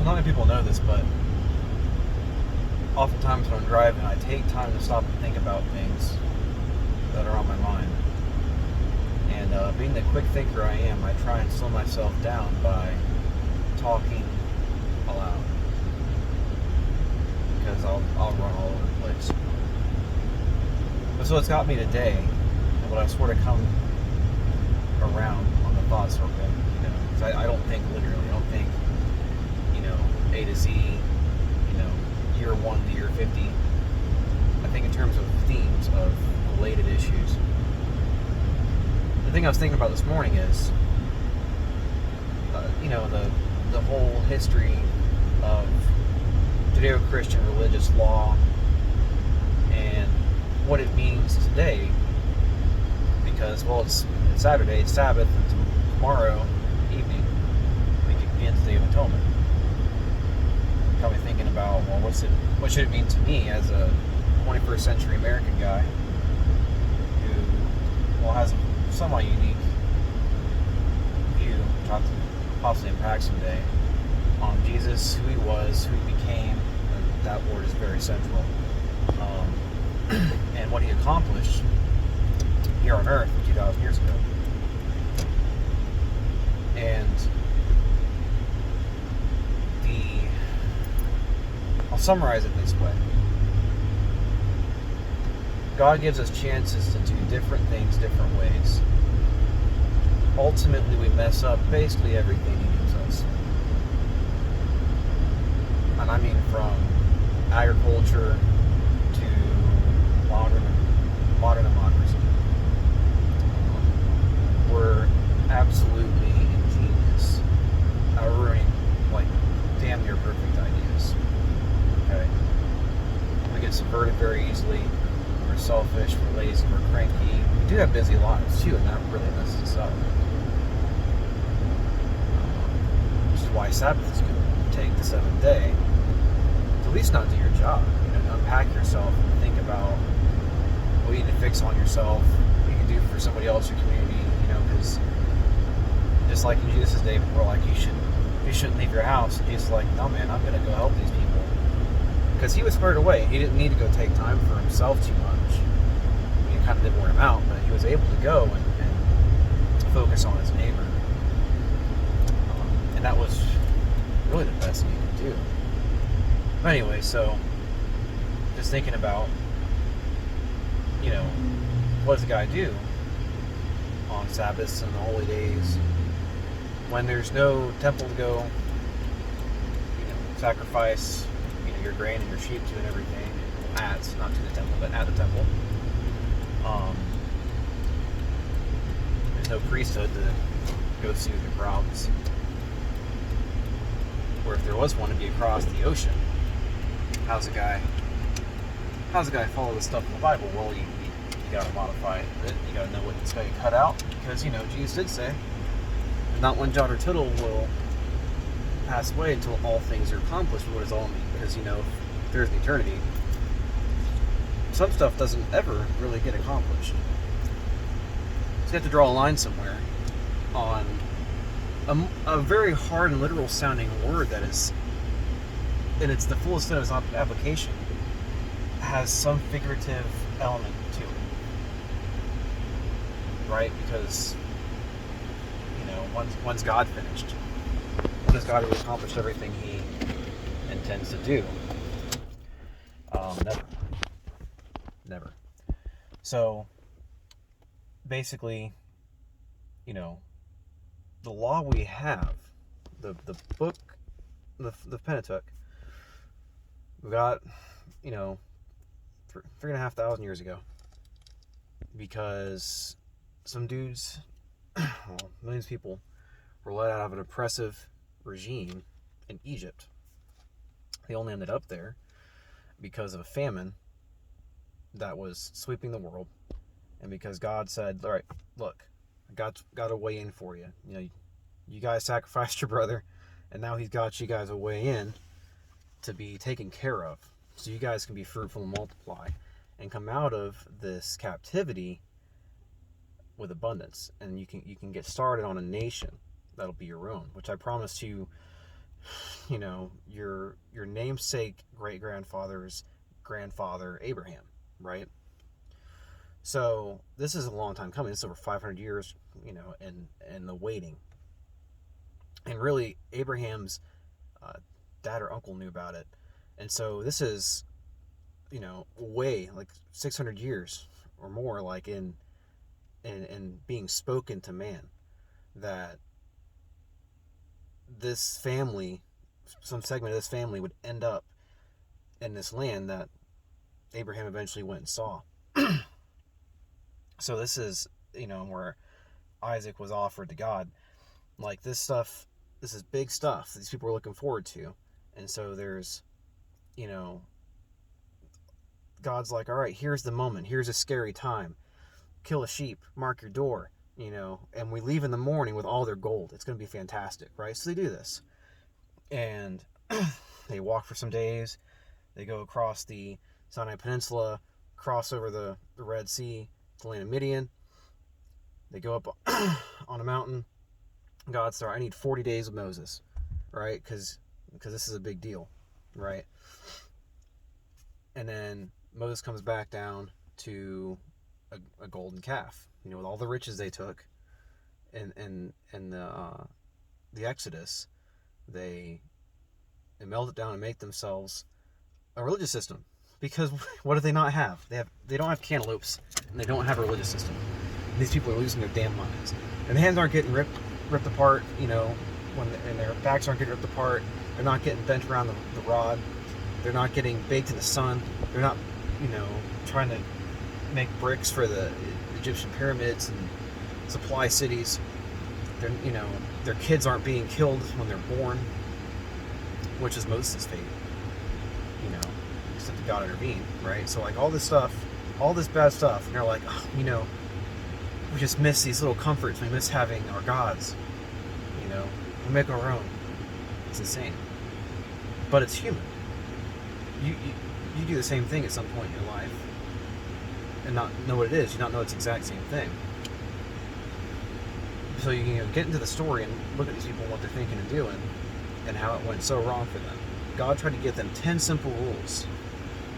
not many people know this, but oftentimes when I'm driving, I take time to stop and think about things that are on my mind. And being the quick thinker I am, I try and slow myself down by talking aloud, because I'll run all over the place. But so what's got me today, and what I've sort of come around on the thought circle, because I don't think literally. I don't think, A to Z, year 1 to year 50. I think in terms of themes of related issues. The thing I was thinking about this morning is, the whole history of Judeo-Christian religious law and what it means today. Because, well, it's Saturday, it's Sabbath, and tomorrow evening we begin the Day of Atonement. Got me thinking about, well, what should it mean to me as a 21st century American guy who, well, has a somewhat unique view, which I'll possibly impact someday, on Jesus, who he was, who he became, and that word is very central, and what he accomplished here on earth 2,000 years ago. And I'll summarize it this way. God gives us chances to do different things different ways. Ultimately, we mess up basically everything he gives us. And I mean from agriculture to modern democracy. We're absolutely ingenious at ruining, damn near perfect ideas. Okay? We get subverted very easily. We're selfish, we're lazy, we're cranky. We do have busy lives too, and that really messes us up. Which is why Sabbath is going to take the 7th day to at least not do your job. To unpack yourself and think about what you need to fix on yourself, what you can do for somebody else, your community. Because just like in Jesus' day, we're like, you shouldn't leave your house. And Jesus is like, no, man, I'm going to go help these people. Because he was spurred away. He didn't need to go take time for himself too much. He kind of did wear him out, but he was able to go and focus on his neighbor. And that was really the best thing he could do. But anyway, so just thinking about, what does a guy do on Sabbaths and the holy days when there's no temple to go, sacrifice, your grain and your sheep to and everything, not to the temple, but at the temple. There's no priesthood to go soothe the crowds. Or if there was one, to be across the ocean. How's a guy follow the stuff in the Bible? Well, you gotta modify it. You gotta know what's going to cut out, because Jesus did say, not one jot or tittle will pass away until all things are accomplished. What does all mean? Because if there's an eternity, some stuff doesn't ever really get accomplished. So you have to draw a line somewhere on a very hard and literal sounding word that is, and it's the fullest of its application, has some figurative element to it, right? Because when's God finished? When has God really accomplished everything he intends to do? Never. So basically, the law we have, the book, the Pentateuch, we got 3,500 years ago, because some dudes, millions of people, were let out of an oppressive regime in Egypt. They only ended up there because of a famine that was sweeping the world, and because God said, all right, look, I got a way in for you. You guys sacrificed your brother, and now he's got you guys a way in to be taken care of, so you guys can be fruitful and multiply and come out of this captivity with abundance, and you can get started on a nation that'll be your own, which I promised you your namesake great-grandfather's grandfather Abraham, right? So this is a long time coming. It's over 500 years, and the waiting. And really, Abraham's dad or uncle knew about it. And so this is, way like 600 years or more, like in being spoken to man, that this family, some segment of this family, would end up in this land that Abraham eventually went and saw. So this is, where Isaac was offered to God. Like this is big stuff these people are looking forward to. And so there's, God's like, all right, here's the moment. Here's a scary time. Kill a sheep, mark your door, and we leave in the morning with all their gold. It's going to be fantastic, right? So they do this. And they walk for some days. They go across the Sinai Peninsula, cross over the Red Sea to the land of Midian. They go up on a mountain. God's there, I need 40 days with Moses, right? Because this is a big deal, right? And then Moses comes back down to a golden calf, with all the riches they took, and the Exodus, they melt it down and make themselves a religious system. Because what do they not have? They don't have cantaloupes, and they don't have a religious system. And these people are losing their damn minds. And the hands aren't getting ripped apart, and their backs aren't getting ripped apart. They're not getting bent around the rod. They're not getting baked in the sun. They're not, trying to make bricks for the Egyptian pyramids and supply cities. They're, their kids aren't being killed when they're born, which is Moses' fate, except that God intervened, right? So like all this stuff, all this bad stuff, and they're like, oh, we just miss these little comforts. We miss having our gods, we make our own. It's insane, but it's human. You do the same thing at some point in your life and not know what it is. You not know it's the exact same thing. So you get into the story and look at these people and what they're thinking and doing and how it went so wrong for them. God tried to give them 10 simple rules.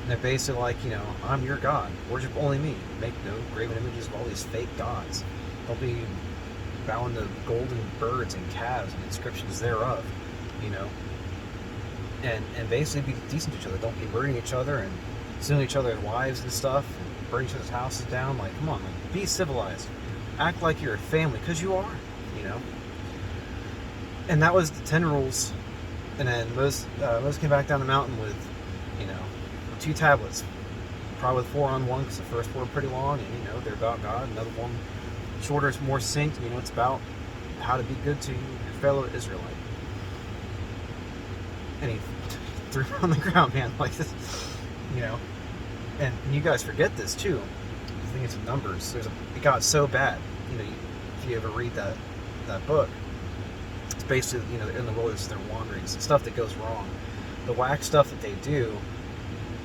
And they're basically like, I'm your God. Worship only me. Make no graven images of all these fake gods. Don't be bowing to golden birds and calves and inscriptions thereof, And basically be decent to each other. Don't be murdering each other and stealing each other's wives and stuff, and burning each other's houses down. Like, come on, be civilized. Act like you're a family, because you are, And that was the 10 rules. And then Moses came back down the mountain with, 2 tablets. Probably with 4 on one, because the first 4 are pretty long, and, they're about God. Another one, shorter, is more succinct, it's about how to be good to your fellow Israelite. And he threw it on the ground, man, like this, And you guys forget this too. I think it's in Numbers. It got so bad. If you ever read that book, it's basically in the wilderness, their wanderings, stuff that goes wrong, the whack stuff that they do.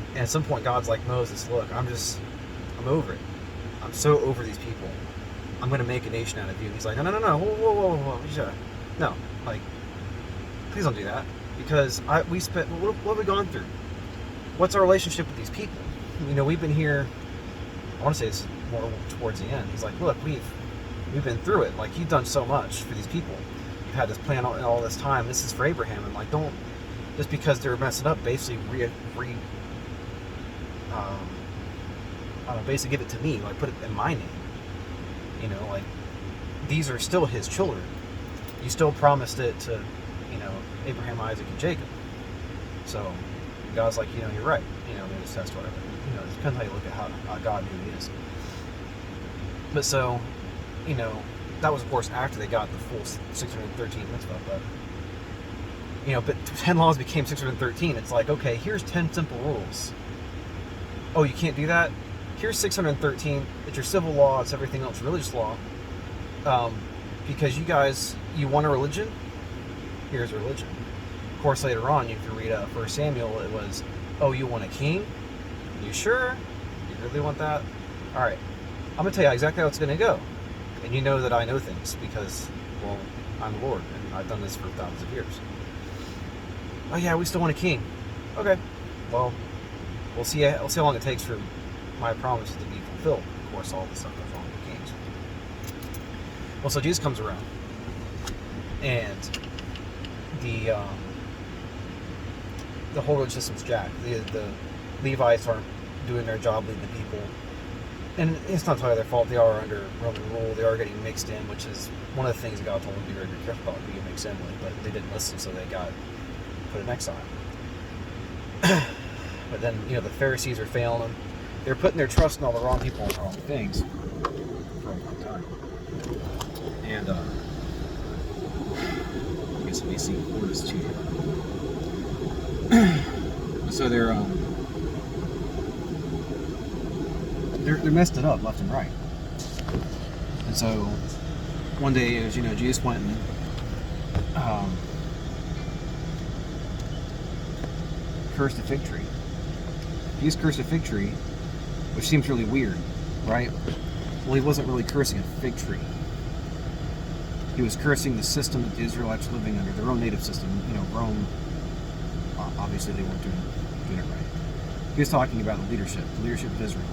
And at some point, God's like, Moses, look, I'm over it. I'm so over these people. I'm going to make a nation out of you. And he's like, no, whoa. No, like, please don't do that. Because what have we gone through? What's our relationship with these people? We've been here, I want to say this is more towards the end. He's like, look, we've been through it. Like, you've done so much for these people. You've had this plan all this time. This is for Abraham. And like, don't, just because they're messing up, basically basically give it to me. Like, put it in my name. Like, these are still his children. You still promised it to, Abraham, Isaac, and Jacob. So God's like, you're right. They just test whatever. It depends how you look at how God who he is. But so, that was of course after they got the full 613 mitzvah. But 10 laws became 613. It's like, okay, here's 10 simple rules. Oh, you can't do that? Here's 613. It's your civil law. It's everything else, religious law. Because you want a religion? Here's religion. Of course, later on, if you read 1 Samuel, it was, oh, you want a king? You sure? You really want that? All right. I'm going to tell you exactly how it's going to go. And you know that I know things because, well, I'm the Lord, and I've done this for thousands of years. Oh yeah, we still want a king. Okay, well, we'll see how long it takes for my promises to be fulfilled. Of course, all this stuff goes wrong with kings. Well, so Jesus comes around, and the whole road system's jacked. The Levites aren't doing their job leading the people. And it's not entirely their fault. They are under Roman rule. They are getting mixed in, which is one of the things that God told them to be very careful about being mixed in with. But they didn't listen, so they got put in exile. But then, the Pharisees are failing them. They're putting their trust in all the wrong people and the wrong things for a long time. And I guess let me see what is to so they're messed it up left and right. And so one day, as Jesus went and cursed a fig tree. Jesus cursed a fig tree, which seems really weird, right? Well, he wasn't really cursing a fig tree. He was cursing the system that the Israelites were living under, their own native system. Rome, obviously they weren't doing it right. He was talking about the leadership of Israel,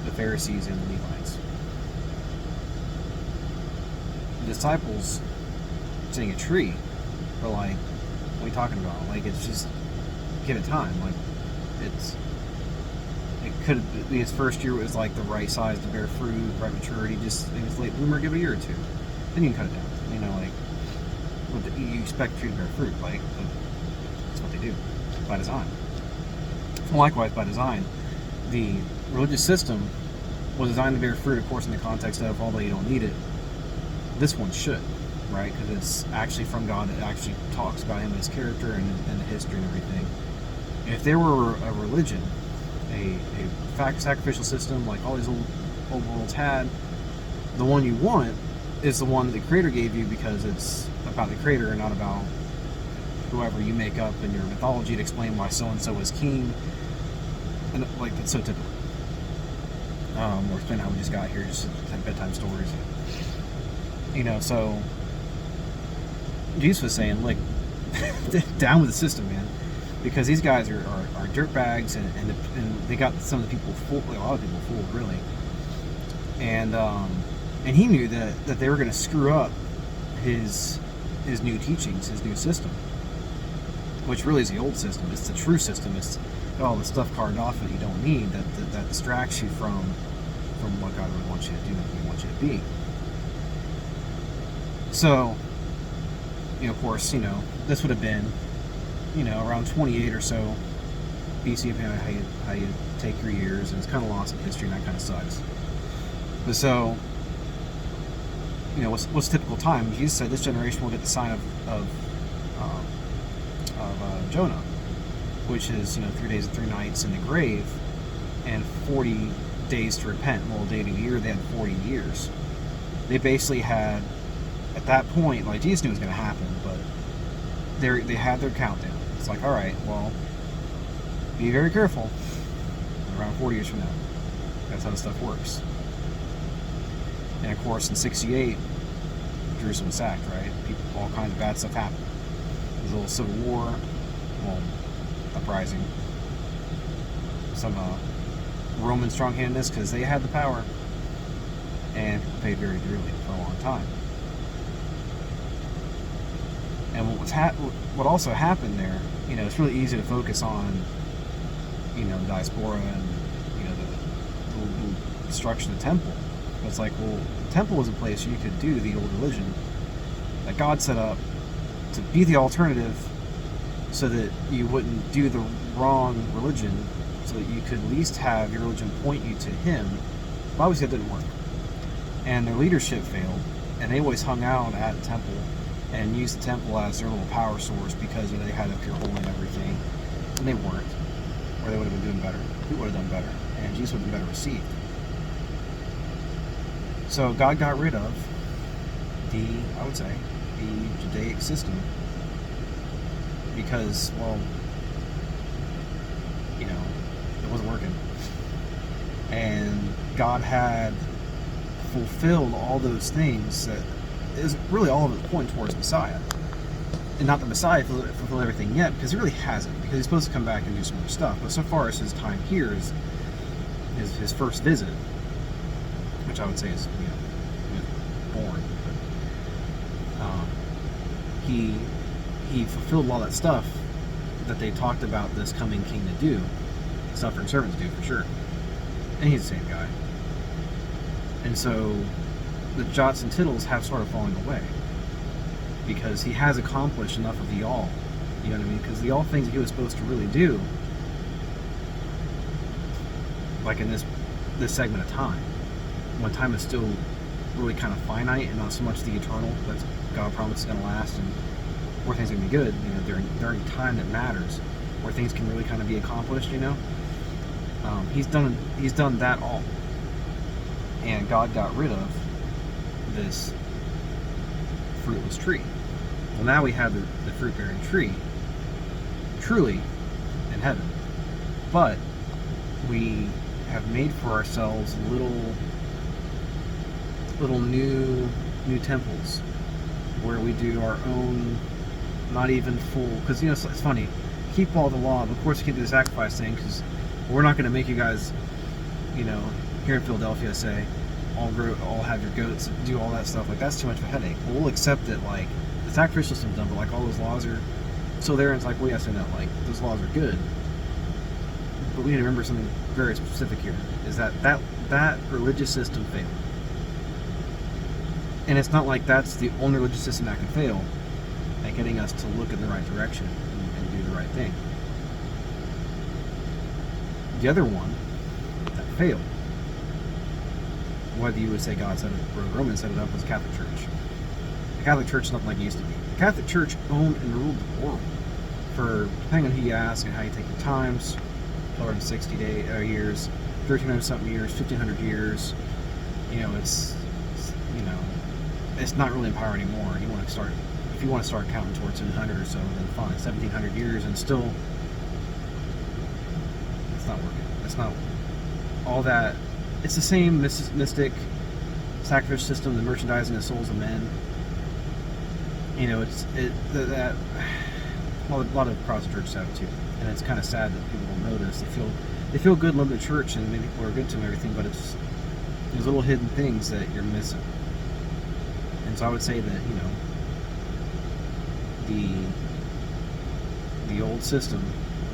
the Pharisees and the Levites. The disciples seeing a tree were like, what are you talking about? Like, it's just, give it time. Like, it could be his first year was like the right size to bear fruit, right maturity. Just if it's late bloomer, give it a year or two, then you can cut it down. You expect a tree to bear fruit, like that's what they do by design. Likewise, by design, the religious system was designed to bear fruit, of course, in the context of although you don't need it, this one should, right? Because it's actually from God. It actually talks about Him and His character and the history and everything. If there were a religion, a sacrificial system like all these old worlds had, the one you want is the one that the Creator gave you because it's about the Creator and not about whoever you make up in your mythology to explain why so-and-so is king. And like, it's so typical. Or explain how we just got here, just bedtime stories. So Jesus was saying, like, down with the system, man. Because these guys are dirtbags, and they got some of the people fooled, a lot of people fooled, really. And he knew that they were going to screw up his new teachings, his new system, which really is the old system. It's the true system. It's all the stuff carved off that you don't need, that distracts you from what God really wants you to do and what He wants you to be. So, of course, this would have been, around 28 or so BC, how you take your years, and it's kind of lost in history, and that kind of sucks. But so, what's typical time? Jesus said this generation will get the sign of Jonah, which is 3 days and 3 nights in the grave, and 40 days to repent. Well, a day to a year, they had 40 years. They basically had, at that point, like Jesus knew it was going to happen, but they had their countdown. It's like, all right, well, be very careful. Around 40 years from now, that's how this stuff works. And of course, in 68, Jerusalem was sacked, right? All kinds of bad stuff happened. There's a little civil war, uprising. Some Roman strong-handedness, because they had the power, and paid very dearly for a long time. And what also happened there, it's really easy to focus on, diaspora and the destruction of the temple. But it's like, well, the temple was a place you could do the old religion that God set up to be the alternative, so that you wouldn't do the wrong religion, so that you could at least have your religion point you to Him. But obviously, it didn't work, and their leadership failed, and they always hung out at the temple and used the temple as their little power source because they had a pure holy and everything, and they weren't, or they would have been doing better. Who would have done better, and Jesus would have been better received. So God got rid of the Judaic system because, well, it wasn't working. And God had fulfilled all those things that is really all of it pointing towards Messiah. and not the Messiah fulfill everything yet, because he really hasn't, because he's supposed to come back and do some more stuff. But so far as his time here is his first visit, which I would say is, he was born, but he fulfilled all that stuff that they talked about this coming king to do, suffering servants do, for sure. And he's the same guy. And so the jots and tittles have started falling away, because he has accomplished enough of the all. You know what I mean? Because the all things that he was supposed to really do, like in this segment of time, when time is still really kind of finite and not so much the eternal that God promises is going to last, and where things are going to be good, during time that matters, where things can really kind of be accomplished, he's done that all. And God got rid of this fruitless tree. Well, now we have the fruit-bearing tree, truly in heaven. But we have made for ourselves little new temples where we do our own, not even full. Because it's funny, keep all the law. But of course, you can't do the sacrifice thing, because we're not going to make you guys, here in Philadelphia, say, all have your goats, do all that stuff. Like, that's too much of a headache. Well, we'll accept it. Like, the sacrificial system's done, but like all those laws are still there. And it's like, well, yes, I know. Like, those laws are good, but we need to remember something very specific here: is that religious system failed, and it's not like that's the only religious system that can fail at getting us to look in the right direction and do the right thing. The other one that failed, whether you would say God set it or the Romans set it up, was the Catholic Church. The Catholic Church is nothing like it used to be. The Catholic Church owned and ruled the world for, depending on who you ask and how you take your times, 160 years, 1,300 something years, 1,500 years. It's not really in power anymore. If you want to start counting towards 700 or so, then fine, 1,700 years, and still, it's not working. It's not all that. It's the same mystic sacrificial system, the merchandising of souls of men. A lot of Protestant churches have it too, and it's kind of sad that people don't notice. They feel good loving the church, and maybe people are good to them and everything, but there's little hidden things that you're missing. And so I would say that the old system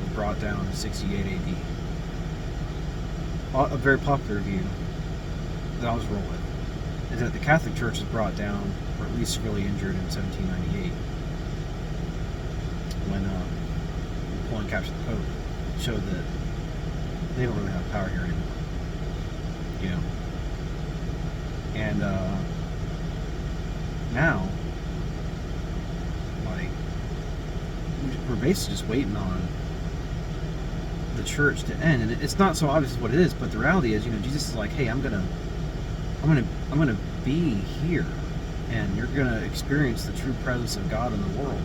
was brought down in 68 AD. A very popular view that I was rolling with is that the Catholic Church was brought down, or at least severely injured, in 1798 when Napoleon captured the Pope. Showed that they don't really have power here anymore. And now, like, we're basically just waiting on the church to end, and it's not so obvious what it is, but the reality is, Jesus is like, hey, I'm gonna be here, and you're gonna experience the true presence of God in the world,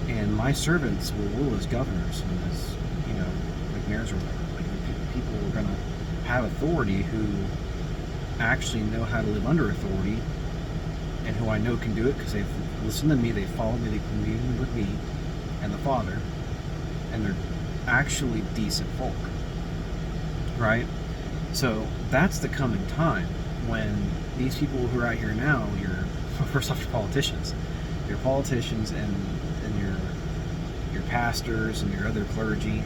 and my servants will rule as governors, and as like mayors or whatever. Like, people are gonna have authority who actually know how to live under authority, and who I know can do it because they've listened to me, they followed me, they communed with me and the Father, and they're actually decent folk, right? So that's the coming time when these people who are out here now, first off, your politicians, and your pastors and your other clergy.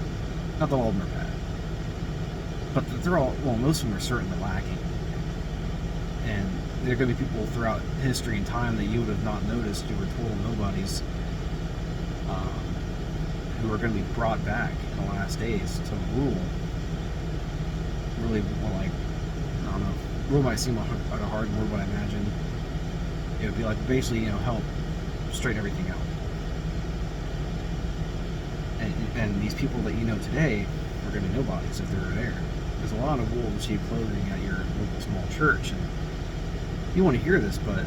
Not that all of them are bad, but they're all, well, most of them are certainly lacking. And there are going to be people throughout history and time that you would have not noticed, who were total nobodies, who are going to be brought back in the last days to rule. Really more like, I don't know, rule might seem like a hard word, but I imagine it would be like basically, help straighten everything out. And these people that you know today are going to be nobodies if they're there. There's a lot of wool and cheap clothing at your local small church, and you want to hear this, but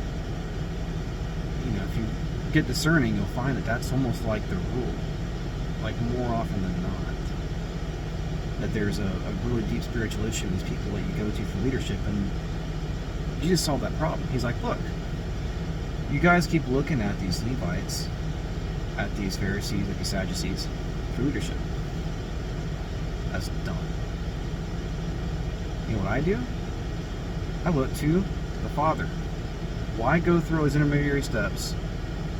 if you get discerning, you'll find that that's almost like the rule, like more often than not. That there's a really deep spiritual issue in these people that you go to for leadership, and Jesus solved that problem. He's like, look, you guys keep looking at these Levites at these Pharisees, at these Sadducees for leadership. That's dumb. You know what I do? I look to the Father. Why go through all these intermediary steps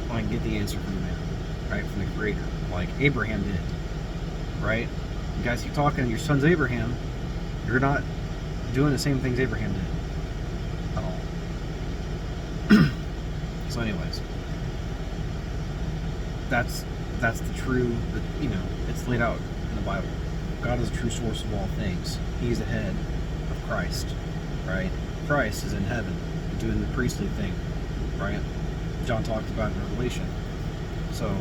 when I can get the answer from the man, right? From the Creator, like Abraham did, right? You guys keep talking, your son's Abraham. You're not doing the same things Abraham did at all. So, anyways, that's the true. It's laid out in the Bible. God is the true source of all things. He's the head of Christ, right? Christ is in heaven doing the priestly thing, right? John talked about in Revelation. So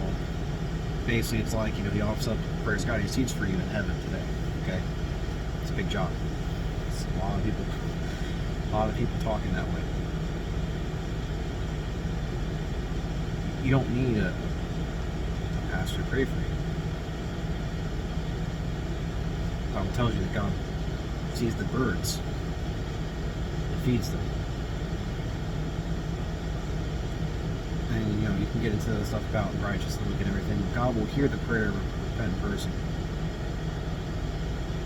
basically, it's like, he offers up prayers, God, He seats for you in heaven today. Okay, it's a big job. It's a lot of people talking that way. You don't need a pastor to pray for you. The Bible tells you that God sees the birds and feeds them. And you can get into the stuff about righteous living and everything. God will hear the prayer of a repentant person.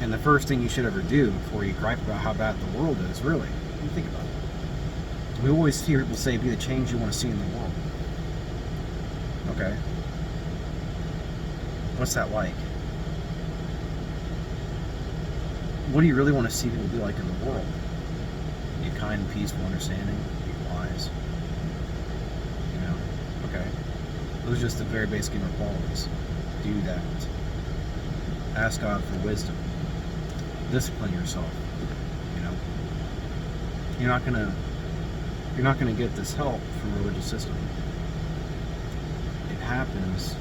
And the first thing you should ever do before you gripe about how bad the world is, really, you think about it. We always hear people say, be the change you want to see in the world. Okay. What's that like? What do you really want to see people be like in the world? Be kind, peaceful, understanding, be wise. Okay. Those are just the very basic inner qualities. Do that. Ask God for wisdom. Discipline yourself. You're not gonna get this help from a religious system. It happens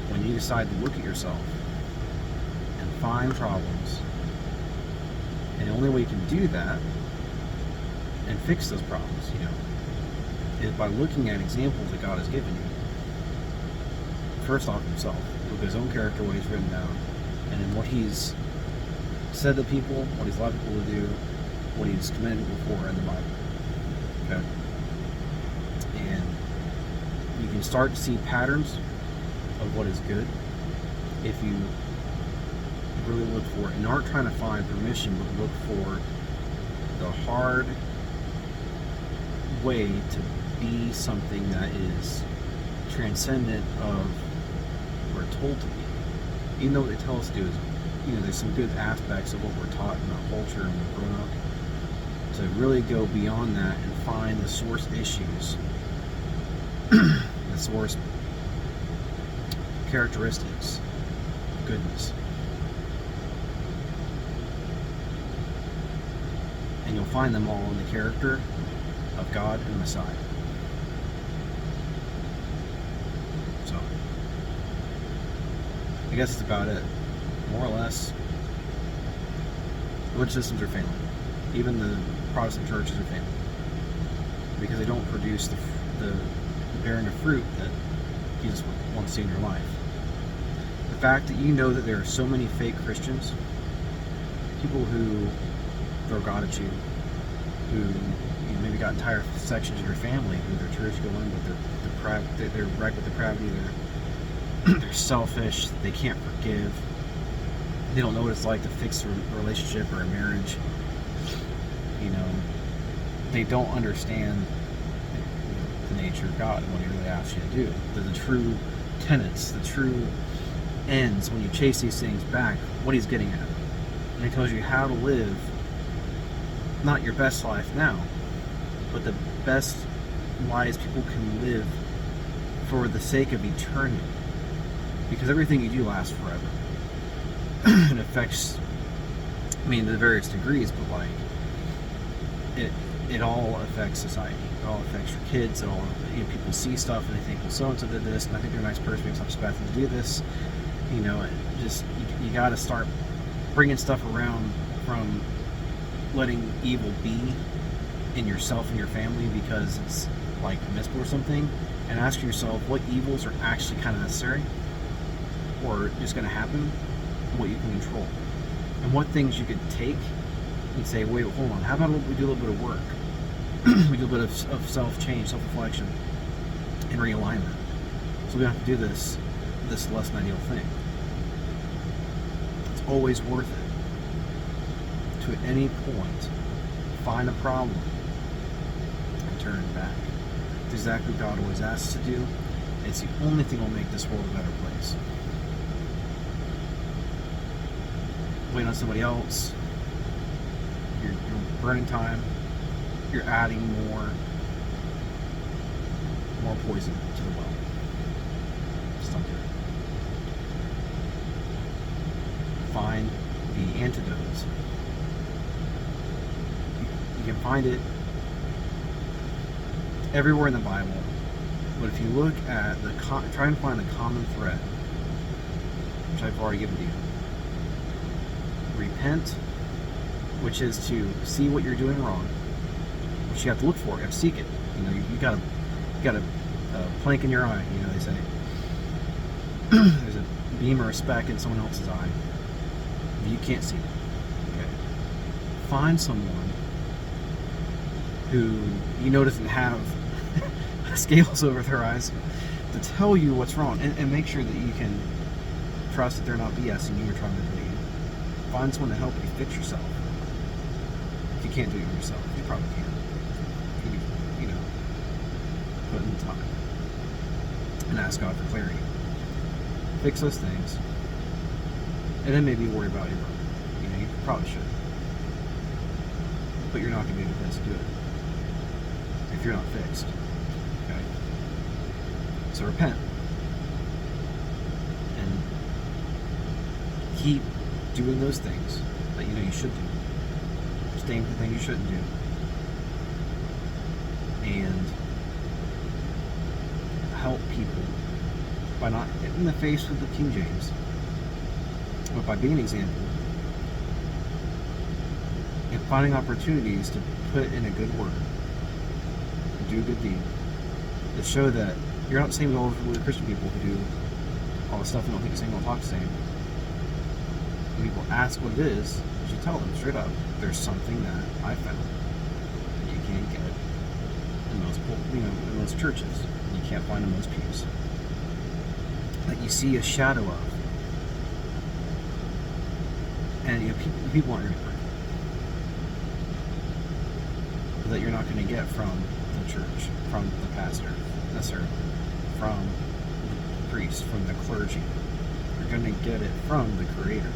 when you decide to look at yourself and find problems. And the only way you can do that and fix those problems, is by looking at examples that God has given you. First off, Himself. Look at His own character, what He's written down, and then what He's said to people, what He's allowed people to do, what He's commanded people for in the Bible. Okay? And you can start to see patterns of what is good if you really look for it and aren't trying to find permission, but look for the hard way to be something that is transcendent of what we're told to be. Even though what they tell us to do is, there's some good aspects of what we're taught in our culture and we're grown up. To really go beyond that and find the source issues, the source characteristics of goodness. And you'll find them all in the character of God and Messiah. So, I guess that's about it. More or less, religious systems are failing. Even the Protestant churches are failing. Because they don't produce the bearing of fruit that Jesus wants to see in your life. The fact that you know that there are so many fake Christians, people who throw God at you, who maybe got entire sections of your family who they're church going, but they're wrecked with depravity, they're selfish, they can't forgive, they don't know what it's like to fix a relationship or a marriage. They don't understand the nature of God and what He really asks you to do. The true tenets, the true ends, when you chase these things back, what He's getting at. And He tells you how to live, not your best life now, but the best lives people can live for the sake of eternity. Because everything you do lasts forever. It affects, to various degrees, but it all affects society. It all affects your kids. It all, people see stuff and they think, well, so-and-so did this, and I think they're a nice person because I'm expecting to do this. You got to start bringing stuff around from letting evil be in yourself and your family because it's like permissible or something, and ask yourself what evils are actually kind of necessary or just going to happen, and what you can control, and what things you could take and say, wait, hold on, how about we do a little bit of work? We do a bit of self-change, self-reflection, and realignment. So we don't have to do this less than ideal thing. It's always worth it to, at any point, find a problem and turn it back. It's exactly what God always asks us to do. It's the only thing that will make this world a better place. Waiting on somebody else, you're burning time, you're adding more poison to the well. Just don't do it. Find the antidotes. You can find it everywhere in the Bible, but if you look at try and find the common thread, which I've already given to you. Repent, which is to see what you're doing wrong, which you have to look for. You have to seek it. You got a plank in your eye. They say there's a beam or a speck in someone else's eye. You can't see it. Okay. Find someone who you know doesn't have scales over their eyes to tell you what's wrong, and make sure that you can trust that they're not BSing you or trying to do you. Find someone to help you fix yourself. If you can't do it yourself, you probably can. Put in the time and ask God for clarity. Fix those things, and then maybe worry about your brother. You probably should, but you're not going to be able to do it if you're not fixed. Okay. So repent and keep doing those things that you should do. Staying with the things you shouldn't do. And help people by not hitting the face with the King James, but by being an example and finding opportunities to put in a good word, do a good deed, to show that you're not the same as all the Christian people who do all the stuff and don't think the same, don't talk the same. When people ask what it is, you should tell them straight up, there's something that I found that you can't get in most churches. You can't find in most pews. That you see a shadow of. And people aren't going to be perfect. But that you're not going to get from the church, from the pastor, necessarily, from the priest, from the clergy. You're going to get it from the Creator.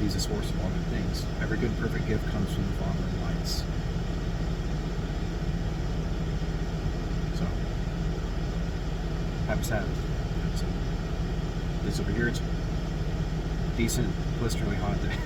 He's the source of all good things. Every good, perfect gift comes from the Father of lights. So, happy Sabbath. So, this over here, it's decent, blisteringly hot day.